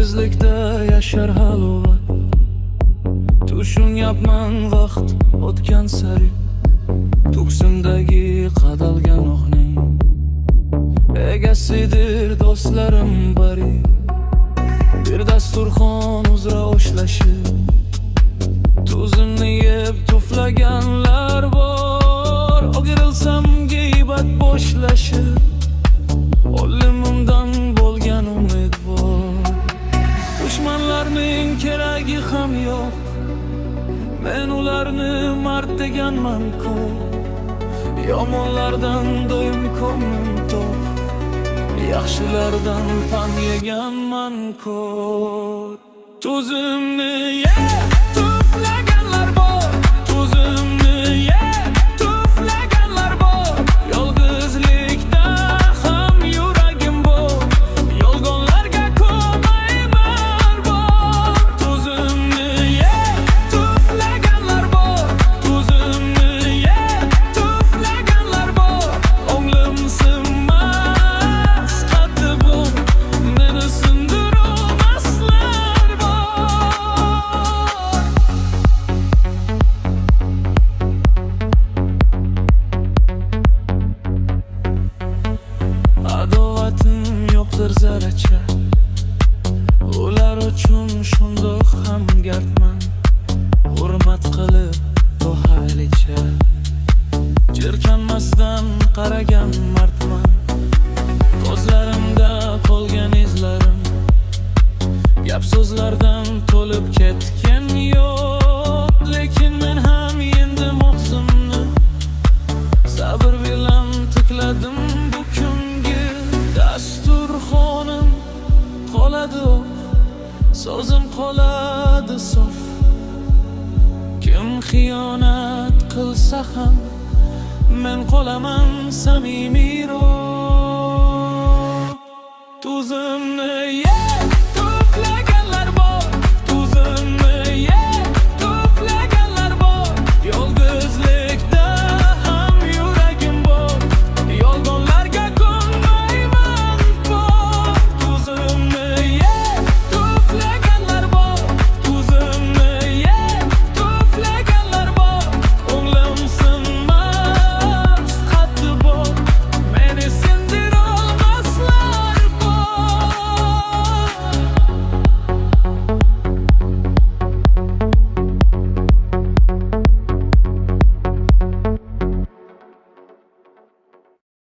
yolg'izlikda yashar halovat. Tushunyapman vaqt o'tgan sari, to'ksimdagi qadalgan o'qning egasidir do'stlarim bari. Bir dasturxon uzra oshlashib, tuzimni yeb tuflaganlar bor. O'girilsam g'iybat boshlashib, o'limimdan bo'lgan umid bor. Dushmanlarning keragi ham yo'q, men ularni mard deganman-ku. Yomonlardan doim ko'nglim to'q, yaxshilardan pand yeganman-ku. Tuzimni yeb tuflaganlar bor, tuzimni yeb tuflaganlar bor. Yolg'izlikda ham yuragim bor, yolg'onlarga ko'mayman bor. Tuzimni yeb tuflaganlar bor, tuzimni yeb tuflaganlar bor. O'nglim sinmas qaddi bu, meni sindirolmaslar bor. Adovatim yo'qdir zarracha, ular uchun shundoq ham gardman. Hurmat qilib to'halicha, jirkanmasdan qaragan mardman. Ko'zlarimda qolgan izlarim, gap so'zlardan to'lib ketgan yo'q. Lekin men ham yendim og'zimni, sabr bilan tikladim bu kungi. Dasturxonim qoladi o'q, so'zim qoladi sof. Kim xiyonat qilsa ham men qolaman samimiyroq. Tuzimni